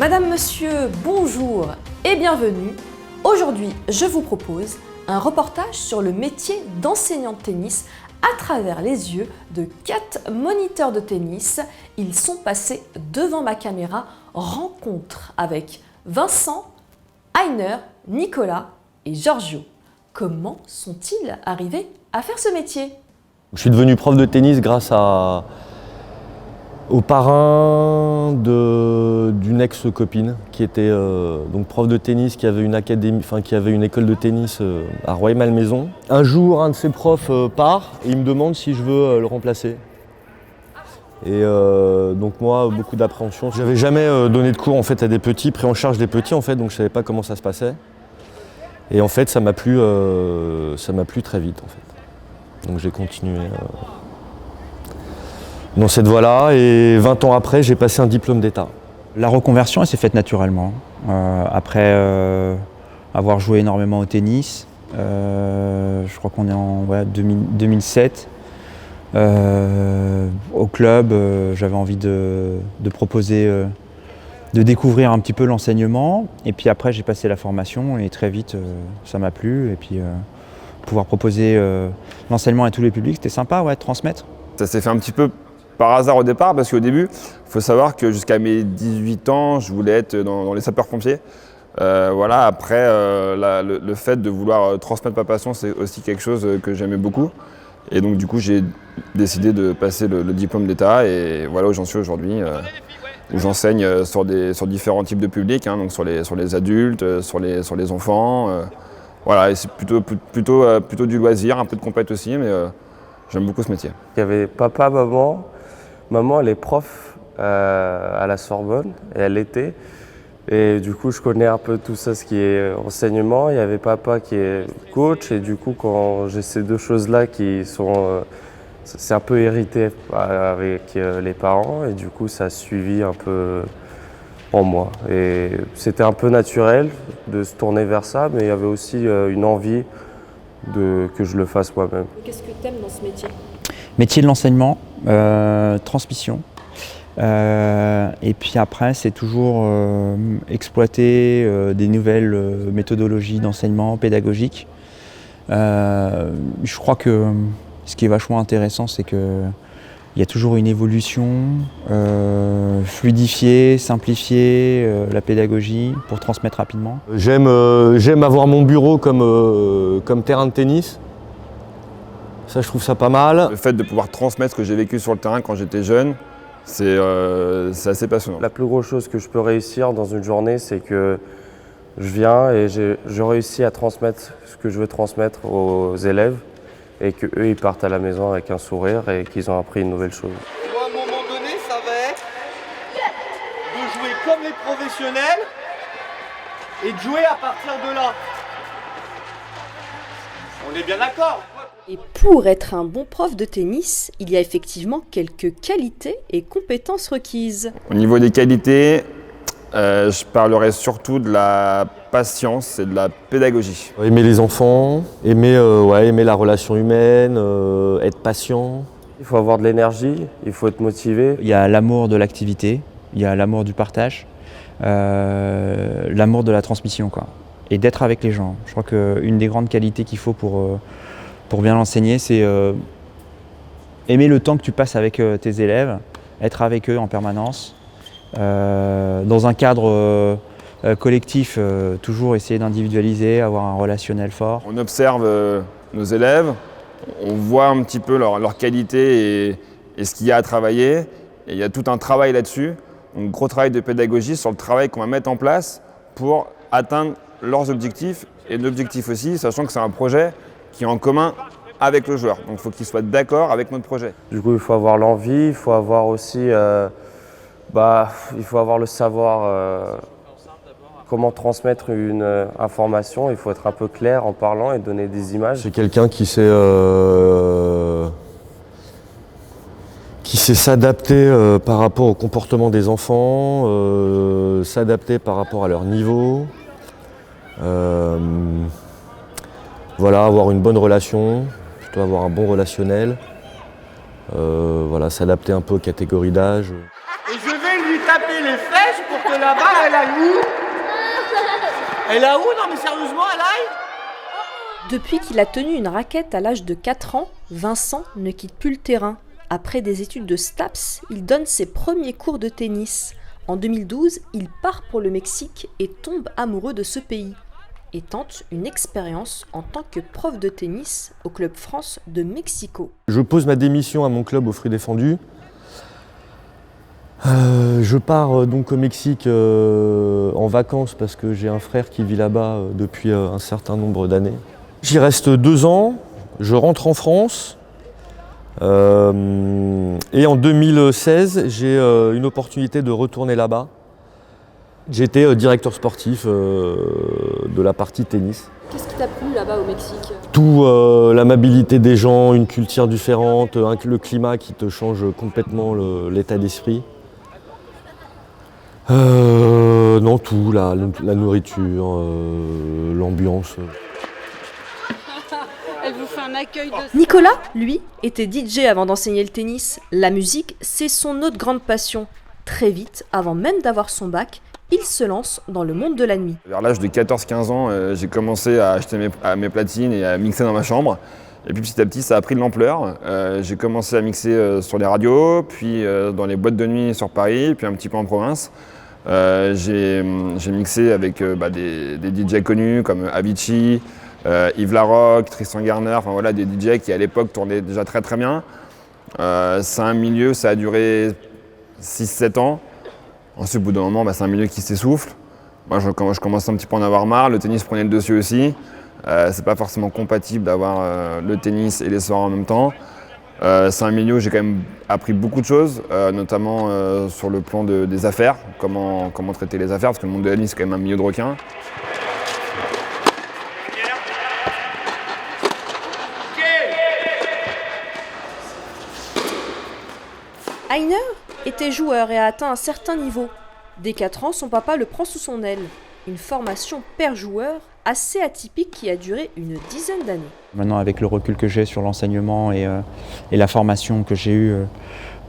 Madame, monsieur, bonjour et bienvenue. Aujourd'hui, je vous propose un reportage sur le métier d'enseignant de tennis à travers les yeux de 4 moniteurs de tennis. Ils sont passés devant ma caméra. Rencontre avec Vincent, Heiner, Nicolas et Giorgio. Comment sont-ils arrivés à faire ce métier? Je suis devenu prof de tennis grâce au parrain d'une ex-copine qui était donc prof de tennis, qui avait une académie, qui avait une école de tennis à Rueil-Malmaison. Un jour, un de ses profs part et il me demande si je veux le remplacer. Et donc moi, beaucoup d'appréhension. J'avais jamais donné de cours en fait à des petits, pris en charge des petits en fait, donc je savais pas comment ça se passait. Et en fait, ça m'a plu très vite en fait. Donc j'ai continué dans cette voie-là et 20 ans après, j'ai passé un diplôme d'État. La reconversion, elle s'est faite naturellement. Après avoir joué énormément au tennis, je crois qu'on est en 2007. Au club, j'avais envie de proposer, de découvrir un petit peu l'enseignement. Et puis après, j'ai passé la formation et très vite, ça m'a plu. Et puis pouvoir proposer l'enseignement à tous les publics, c'était sympa, ouais, de transmettre. Ça s'est fait un petit peu par hasard au départ, parce qu'au début, il faut savoir que jusqu'à mes 18 ans, je voulais être dans les sapeurs-pompiers. Voilà, après, le fait de vouloir transmettre ma passion, c'est aussi quelque chose que j'aimais beaucoup. Et donc du coup, j'ai décidé de passer le diplôme d'État et voilà où j'en suis aujourd'hui, où j'enseigne sur différents types de publics, hein, donc sur les adultes, sur les enfants. Voilà, et c'est plutôt du loisir, un peu de compète aussi, mais j'aime beaucoup ce métier. Il y avait papa, maman. Maman, elle est prof à la Sorbonne et elle l'était. Et du coup, je connais un peu tout ça, ce qui est enseignement. Il y avait papa qui est coach et du coup, quand j'ai ces deux choses-là qui sont... c'est un peu hérité avec les parents et du coup, ça a suivi un peu en moi. Et c'était un peu naturel de se tourner vers ça, mais il y avait aussi une envie que je le fasse moi-même. Qu'est-ce que tu aimes dans ce métier? Métier de l'enseignement, transmission. Et puis après, c'est toujours exploiter des nouvelles méthodologies d'enseignement pédagogique. Je crois que ce qui est vachement intéressant, c'est qu'il y a toujours une évolution, fluidifier, simplifier la pédagogie pour transmettre rapidement. J'aime avoir mon bureau comme terrain de tennis. Ça, je trouve ça pas mal. Le fait de pouvoir transmettre ce que j'ai vécu sur le terrain quand j'étais jeune, c'est assez passionnant. La plus grosse chose que je peux réussir dans une journée, c'est que je viens et je réussis à transmettre ce que je veux transmettre aux élèves et qu'eux, ils partent à la maison avec un sourire et qu'ils ont appris une nouvelle chose. À un moment donné, ça va être de jouer comme les professionnels et de jouer à partir de là. On est bien d'accord? Et pour être un bon prof de tennis, il y a effectivement quelques qualités et compétences requises. Au niveau des qualités, je parlerai surtout de la patience et de la pédagogie. Aimer les enfants, aimer la relation humaine, être patient. Il faut avoir de l'énergie, il faut être motivé. Il y a l'amour de l'activité, il y a l'amour du partage, l'amour de la transmission, quoi. Et d'être avec les gens. Je crois qu'une des grandes qualités qu'il faut pour bien l'enseigner, c'est aimer le temps que tu passes avec tes élèves, être avec eux en permanence, dans un cadre collectif, toujours essayer d'individualiser, avoir un relationnel fort. On observe nos élèves, on voit un petit peu leur qualité et ce qu'il y a à travailler. Et il y a tout un travail là-dessus, donc gros travail de pédagogie sur le travail qu'on va mettre en place pour atteindre leurs objectifs et l'objectif aussi, sachant que c'est un projet qui est en commun avec le joueur. Donc il faut qu'il soit d'accord avec notre projet. Du coup, il faut avoir l'envie, il faut avoir aussi il faut avoir le savoir comment transmettre une information. Il faut être un peu clair en parlant et donner des images. C'est quelqu'un qui sait s'adapter par rapport au comportement des enfants, s'adapter par rapport à leur niveau. Voilà, avoir une bonne relation, plutôt avoir un bon relationnel. Voilà, s'adapter un peu aux catégories d'âge. Et je vais lui taper les fesses pour que la balle, elle aille où? Elle a où? Non mais sérieusement, elle aille? Depuis qu'il a tenu une raquette à l'âge de 4 ans, Vincent ne quitte plus le terrain. Après des études de STAPS, il donne ses premiers cours de tennis. En 2012, il part pour le Mexique et tombe amoureux de ce pays. Et tente une expérience en tant que prof de tennis au Club France de Mexico. Je pose ma démission à mon club au Fruits Défendus. Je pars donc au Mexique en vacances parce que j'ai un frère qui vit là-bas depuis un certain nombre d'années. J'y reste 2 ans, je rentre en France et en 2016 j'ai une opportunité de retourner là-bas. J'étais directeur sportif de la partie tennis. Qu'est-ce qui t'a plu là-bas au Mexique? Tout, l'amabilité des gens, une culture différente, le climat qui te change complètement l'état d'esprit. Non, tout, la nourriture, l'ambiance. Elle vous fait un accueil de... Nicolas, lui, était DJ avant d'enseigner le tennis. La musique, c'est son autre grande passion. Très vite, avant même d'avoir son bac, il se lance dans le monde de la nuit. Vers l'âge de 14-15 ans, j'ai commencé à acheter mes platines et à mixer dans ma chambre. Et puis petit à petit, ça a pris de l'ampleur. J'ai commencé à mixer sur les radios, puis dans les boîtes de nuit sur Paris, puis un petit peu en province. J'ai mixé avec des DJ connus comme Avicii, Yves Larocque, Tristan Garner, enfin voilà, des DJ qui à l'époque tournaient déjà très très bien. C'est un milieu, ça a duré 6-7 ans. Ensuite, au bout d'un moment, c'est un milieu qui s'essouffle. Moi, je commence un petit peu à en avoir marre. Le tennis prenait le dessus aussi. C'est pas forcément compatible d'avoir le tennis et les soirs en même temps. C'est un milieu où j'ai quand même appris beaucoup de choses, notamment sur le plan des affaires, comment traiter les affaires, parce que le monde de la nuit, c'est quand même un milieu de requins. Heiner était joueur et a atteint un certain niveau. Dès 4 ans, son papa le prend sous son aile. Une formation père-joueur assez atypique qui a duré une dizaine d'années. Maintenant, avec le recul que j'ai sur l'enseignement et la formation que j'ai eue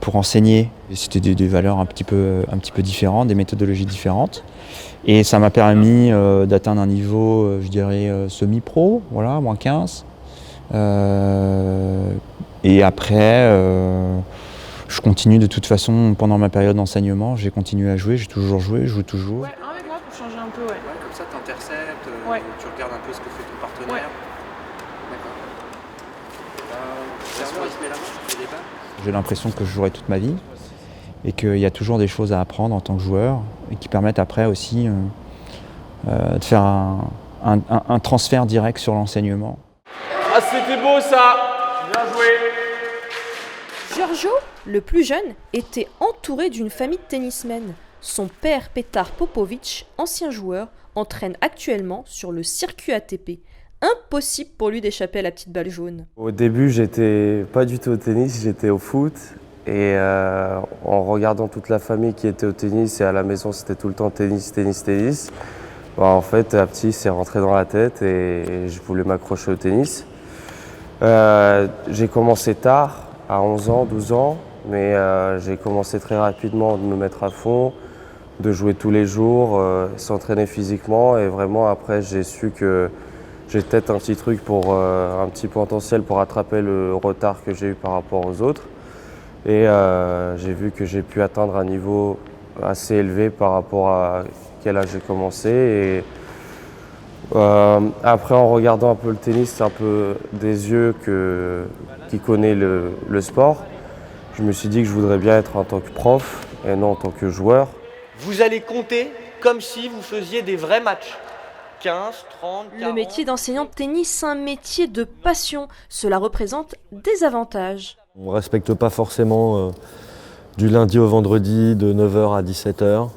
pour enseigner, c'était des valeurs un petit peu différentes, des méthodologies différentes. Et ça m'a permis d'atteindre un niveau, je dirais, semi-pro, voilà, moins 15. Et après, je continue de toute façon, pendant ma période d'enseignement, j'ai continué à jouer, j'ai toujours joué, je joue toujours. Ouais, un avec moi pour changer un peu, ouais. Ouais, comme ça, tu interceptes, Ouais. tu regardes un peu ce que fait ton partenaire. Ouais. D'accord. Serveur, il se met la main, il fait des balles. J'ai l'impression que je jouerai toute ma vie et qu'il y a toujours des choses à apprendre en tant que joueur et qui permettent après aussi de faire un transfert direct sur l'enseignement. Ah, c'était beau ça! Bien joué! Giorgio, le plus jeune, était entouré d'une famille de tennismen. Son père, Petar Popovic, ancien joueur, entraîne actuellement sur le circuit ATP. Impossible pour lui d'échapper à la petite balle jaune. Au début, j'étais pas du tout au tennis, j'étais au foot. Et en regardant toute la famille qui était au tennis et à la maison, c'était tout le temps tennis, tennis, tennis. En fait, à petit, c'est rentré dans la tête et je voulais m'accrocher au tennis. J'ai commencé tard, à 11 ans, 12 ans, mais j'ai commencé très rapidement de me mettre à fond, de jouer tous les jours, s'entraîner physiquement. Et vraiment, après, j'ai su que j'ai peut-être un petit truc un petit potentiel pour rattraper le retard que j'ai eu par rapport aux autres. Et j'ai vu que j'ai pu atteindre un niveau assez élevé par rapport à quel âge j'ai commencé. Et après, en regardant un peu le tennis, c'est un peu des yeux qui connaît le sport. Je me suis dit que je voudrais bien être en tant que prof et non en tant que joueur. Vous allez compter comme si vous faisiez des vrais matchs. 15, 30, 40... Le métier d'enseignant de tennis, c'est un métier de passion. Cela représente des avantages. On ne respecte pas forcément du lundi au vendredi de 9h à 17h.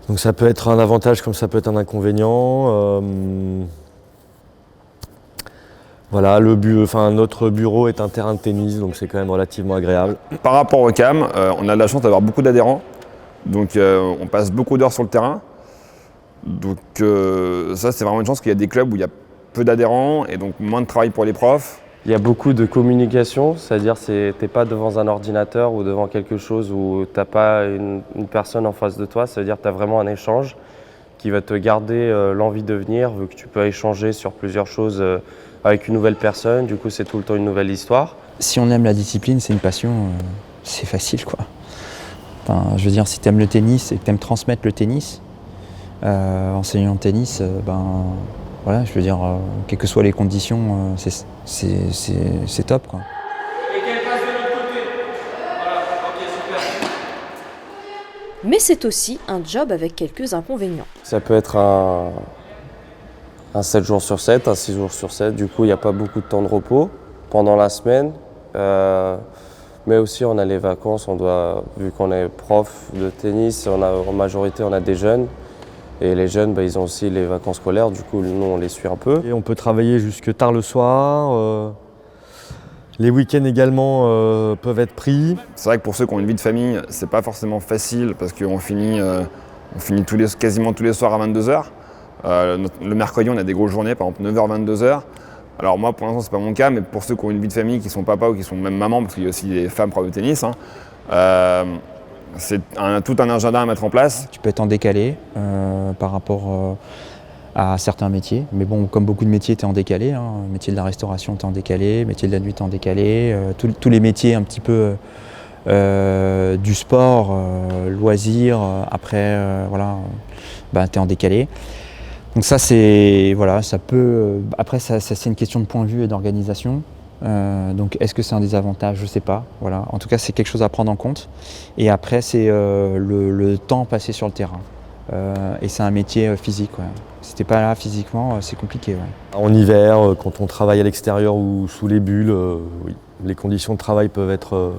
Donc ça peut être un avantage comme ça peut être un inconvénient. Voilà, notre bureau est un terrain de tennis, donc c'est quand même relativement agréable. Par rapport au CAM, on a de la chance d'avoir beaucoup d'adhérents. Donc on passe beaucoup d'heures sur le terrain. Donc ça, c'est vraiment une chance qu'il y a des clubs où il y a peu d'adhérents et donc moins de travail pour les profs. Il y a beaucoup de communication, c'est-à-dire que tu n'es pas devant un ordinateur ou devant quelque chose où tu n'as pas une personne en face de toi, ça veut dire que tu as vraiment un échange qui va te garder l'envie de venir, vu que tu peux échanger sur plusieurs choses avec une nouvelle personne, du coup c'est tout le temps une nouvelle histoire. Si on aime la discipline, c'est une passion, c'est facile quoi. Enfin, je veux dire, si tu aimes le tennis et que tu aimes transmettre le tennis, enseignant le tennis, voilà, je veux dire, quelles que soient les conditions, c'est top quoi. Et qu'elle passe de l'autre côté. Voilà, ok, super. Mais c'est aussi un job avec quelques inconvénients. Ça peut être un 7 jours sur 7, un 6 jours sur 7, du coup il n'y a pas beaucoup de temps de repos pendant la semaine. Mais aussi on a les vacances, vu qu'on est prof de tennis, en majorité on a des jeunes. Et les jeunes, ils ont aussi les vacances scolaires, du coup nous on les suit un peu. Et on peut travailler jusque tard le soir. Les week-ends également peuvent être pris. C'est vrai que pour ceux qui ont une vie de famille, c'est pas forcément facile parce qu'on finit, quasiment tous les soirs à 22h. Le mercredi, on a des grosses journées, par exemple 9h, 22h. Alors moi, pour l'instant, c'est pas mon cas, mais pour ceux qui ont une vie de famille, qui sont papa ou qui sont même maman, parce qu'il y a aussi des femmes profs de tennis, c'est tout un agenda à mettre en place. Tu peux être en décalé par rapport à certains métiers, mais bon, comme beaucoup de métiers, tu es en décalé. Le métier de la restauration, tu es en décalé, le métier de la nuit, tu es en décalé. Tous les métiers un petit peu du sport, loisirs, après, voilà, tu es en décalé. Donc ça, voilà, ça peut. Après, ça c'est une question de point de vue et d'organisation. Donc, est-ce que c'est un désavantage? Je ne sais pas. Voilà. En tout cas, c'est quelque chose à prendre en compte. Et après, c'est le temps passé sur le terrain. Et c'est un métier physique. Ouais. Si t'es pas là physiquement, c'est compliqué. Ouais. En hiver, quand on travaille à l'extérieur ou sous les bulles, oui, les conditions de travail peuvent être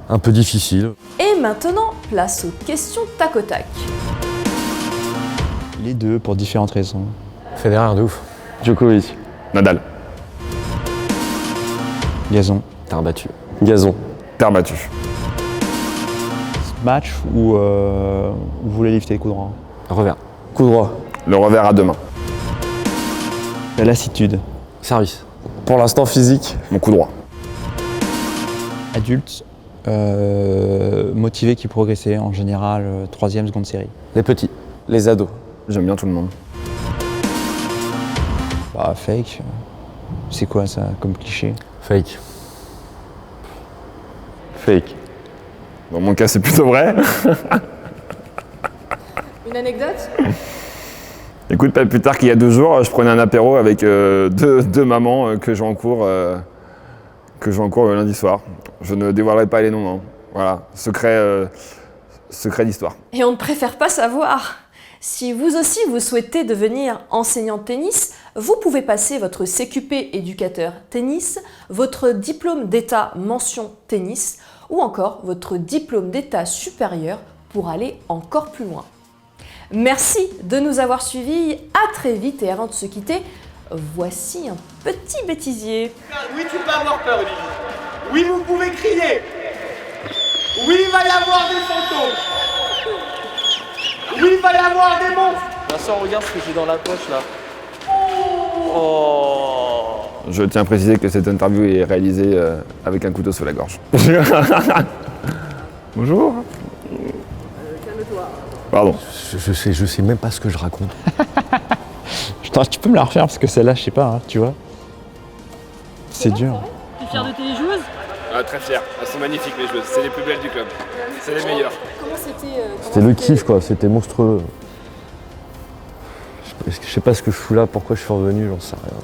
un peu difficiles. Et maintenant, place aux questions tac au tac. Les deux, pour différentes raisons. Federer de ouf. Djokovic. Nadal. Gazon. Terre battue. Gazon. Terre battue. Match ou vous voulez lifter coup droit? Revers. Coup droit. Le revers à deux mains. La lassitude. Service. Pour l'instant physique. Mon coup droit. Adulte, motivé qui progressait, en général, 3e, seconde série. Les petits. Les ados. J'aime bien tout le monde. Fake, c'est quoi ça comme cliché? Fake. Fake. Dans mon cas, c'est plutôt vrai. Une anecdote? Écoute, pas plus tard qu'il y a 2 jours, je prenais un apéro avec deux mamans que j'ai en cours le lundi soir. Je ne dévoilerai pas les noms. Hein. Voilà, secret d'histoire. Et on ne préfère pas savoir. Si vous aussi vous souhaitez devenir enseignant de tennis, vous pouvez passer votre CQP éducateur tennis, votre diplôme d'état mention tennis ou encore votre diplôme d'état supérieur pour aller encore plus loin. Merci de nous avoir suivis, à très vite et avant de se quitter, voici un petit bêtisier. Oui, tu peux avoir peur, Olivier. Oui, vous pouvez crier. Oui, il va y avoir des fantômes. Oui, il va y avoir des monstres. Vincent, regarde ce que j'ai dans la poche là. Oh. Je tiens à préciser que cette interview est réalisée avec un couteau sous la gorge. Bonjour. Calme-toi. Pardon. Je sais même pas ce que je raconte. Tu peux me la refaire parce que celle-là, je sais pas, hein, tu vois. C'est dur. Tu es fier de tes joueuses? Très fier. Elles sont magnifiques les joueuses. C'est les plus belles du club. C'est les meilleures. Comment c'était C'était le kiff quoi, c'était monstrueux. Je sais pas ce que je fous là, pourquoi je suis revenu, j'en sais rien.